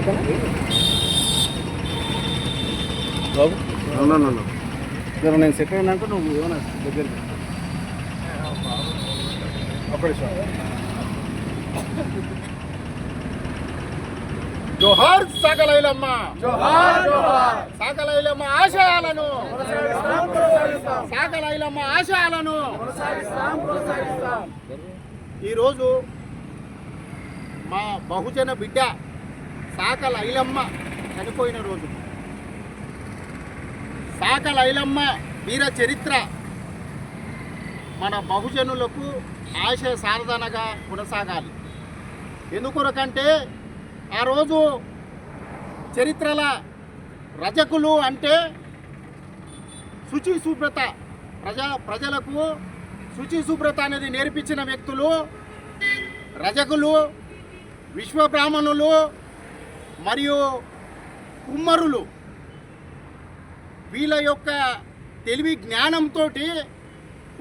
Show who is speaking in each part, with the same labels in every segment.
Speaker 1: బాబు నేను సెట్ అయినాక నువ్వు ఏమన్నా దగ్గరికి అక్కడే
Speaker 2: జోహార్ సాగలైలమ్మ, సాగలైలమ్మ ఆశయాలను, సాగలైలమ్మ ఆశయాలను. ఈరోజు మా బహుజన బిడ్డ సాకలైలమ్మ చనిపోయిన రోజు. సాకలైలమ్మ వీర చరిత్ర మన బహుజనులకు ఆశయ సాధనగా కొనసాగాలి. ఎందుకొరకంటే ఆ రోజు చరిత్రల రజకులు అంటే శుచి శుభ్రత, ప్రజలకు శుచి శుభ్రత అనేది నేర్పించిన వ్యక్తులు రజకులు, విశ్వబ్రాహ్మణులు మరియు కుమ్మరులు. వీళ్ళ యొక్క తెలివి జ్ఞానంతో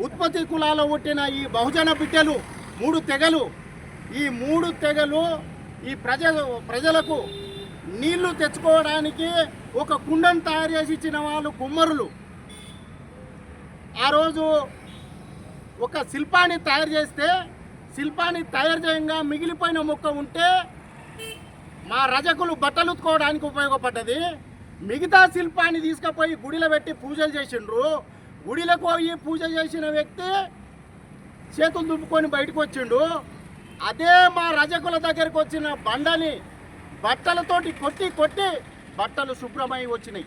Speaker 2: ఉత్పత్తి కులాల్లో పుట్టిన ఈ బహుజన బిడ్డలు, 3 తెగలు, ఈ 3 తెగలు ఈ ప్రజలకు నీళ్లు తెచ్చుకోవడానికి ఒక కుండను తయారు చేసి ఇచ్చిన వాళ్ళు కుమ్మరులు. ఆ రోజు ఒక శిల్పాన్ని తయారు చేస్తే, శిల్పాన్ని తయారు చేయంగా మిగిలిపోయిన మొక్క ఉంటే మా రజకులు బట్టలు ఉతుకోవడానికి ఉపయోగపడ్డది. మిగతా శిల్పాన్ని తీసుకుపోయి గుడిలో పెట్టి పూజలు చేసిండ్రు. గుడిలోకి పోయి పూజ చేసిన వ్యక్తి చేతులు దుప్పుకొని బయటకు వచ్చిండు. అదే మా రజకుల దగ్గరికి వచ్చిన బండని బట్టలతోటి కొట్టి కొట్టి బట్టలు శుభ్రమై వచ్చినాయి.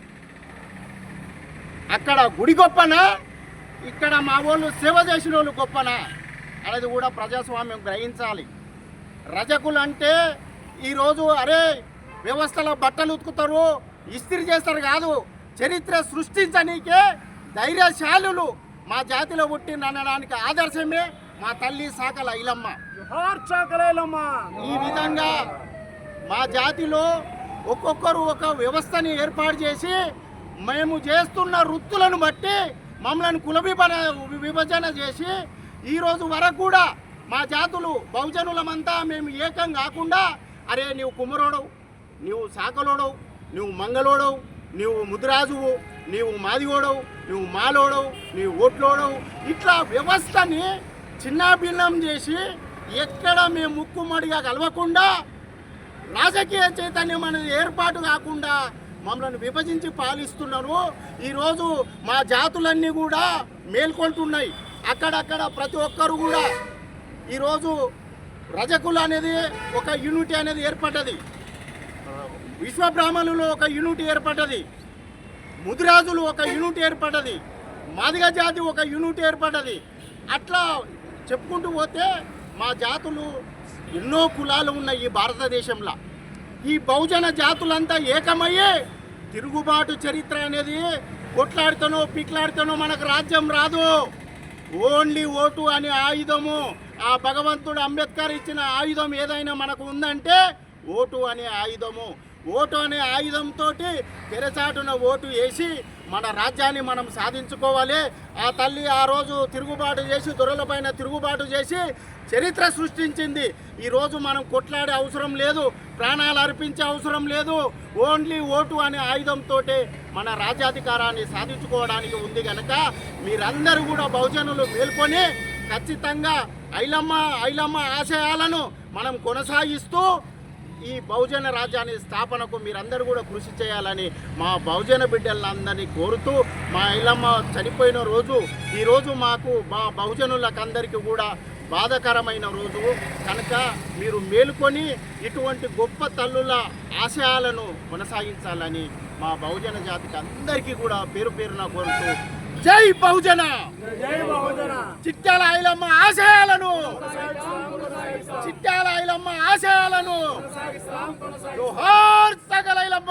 Speaker 2: అక్కడ గుడి గొప్పనా, ఇక్కడ మా వాళ్ళు సేవ చేసిన వాళ్ళు గొప్పనా అనేది కూడా ప్రజాస్వామ్యం గ్రహించాలి. రజకులు అంటే ఈరోజు అరే వ్యవస్థలో బట్టలు ఉతుకుతారు, ఇస్త్రీ చేస్తారు కాదు, చరిత్ర సృష్టించనీకే ధైర్యశాలులు. మా జాతిలో పుట్టినడానికి ఆదర్శమే మా తల్లి సాకలైలమ్మ. ఈ విధంగా మా జాతిలో ఒక్కొక్కరు ఒక వ్యవస్థని ఏర్పాటు చేసి మేము చేస్తున్న వృత్తులను బట్టి మమ్మల్ని కుల విభజన చేసి ఈరోజు వరకు కూడా మా జాతులు బహుజనులమంతా మేము ఏకం కాకుండా అరే నీవు కుమ్మరోడవు, నీవు సాకలోడవు, నువ్వు మంగళోడవు, నువ్వు ముదిరాజువు, నీవు మాదిగోడవు, నువ్వు మాలోడవు, నీవు ఓట్లోడవు, ఇట్లా వ్యవస్థని చిన్నాభిన్నం చేసి ఎక్కడ మేము ముక్కుమడిగా కలవకుండా రాజకీయ చైతన్యం అనేది ఏర్పాటు కాకుండా మమ్మల్ని విభజించి పాలిస్తున్నారు. ఈరోజు మా జాతులన్నీ కూడా మేల్కొంటున్నాయి. అక్కడక్కడ ప్రతి ఒక్కరు కూడా ఈరోజు రజకులు అనేది ఒక యూనిటీ అనేది ఏర్పడ్డది, విశ్వబ్రాహ్మణులు ఒక యూనిటీ ఏర్పడ్డది, ముదిరాజులు ఒక యూనిటీ ఏర్పడ్డది, మాదిగ జాతి ఒక యూనిటీ ఏర్పడ్డది. అట్లా చెప్పుకుంటూ పోతే మా జాతులు ఎన్నో కులాలు ఉన్నాయి ఈ భారతదేశంలో. ఈ బహుజన జాతులంతా ఏకమయ్యే తిరుగుబాటు చరిత్ర అనేది కొట్లాడితేనో పీట్లాడితేనో మనకు రాజ్యం రాదు. ఓన్లీ ఓటు అనే ఆయుధము, ఆ భగవంతుడు అంబేద్కర్ ఇచ్చిన ఆయుధం ఏదైనా మనకు ఉందంటే ఓటు అనే ఆయుధము. ఓటు అనే ఆయుధంతో తెరచాటున ఓటు వేసి మన రాజ్యాన్ని మనం సాధించుకోవాలి. ఆ తల్లి ఆ రోజు తిరుగుబాటు చేసి, దొరలపైన తిరుగుబాటు చేసి చరిత్ర సృష్టించింది. ఈరోజు మనం కొట్లాడే అవసరం లేదు, ప్రాణాలు అర్పించే అవసరం లేదు. ఓన్లీ ఓటు అనే ఆయుధంతో మన రాజ్యాధికారాన్ని సాధించుకోవడానికి ఉంది కనుక మీరందరూ కూడా బహుజనులు మేల్కొని ఖచ్చితంగా ఐలమ్మ ఆశయాలను మనం కొనసాగిస్తూ ఈ బహుజన రాజ్యాన్ని స్థాపనకు మీరందరూ కూడా కృషి చేయాలని మా బహుజన బిడ్డలందరినీ కోరుతూ, మా ఐలమ్మ చనిపోయిన రోజు ఈరోజు మాకు మా బహుజనులకందరికీ కూడా బాధాకరమైన రోజు కనుక మీరు మేలుకొని ఇటువంటి గొప్ప తల్లుల ఆశయాలను కొనసాగించాలని మా బహుజన జాతికి అందరికీ కూడా పేరు పేరున కోరుతూ జై బహుజన, చిట్యాల ఐలమ్మ ఆశయాలను, చిట్యాల ఐలమ్మ ఆశయాలను. జోహార్ సాకలైలమ్మ.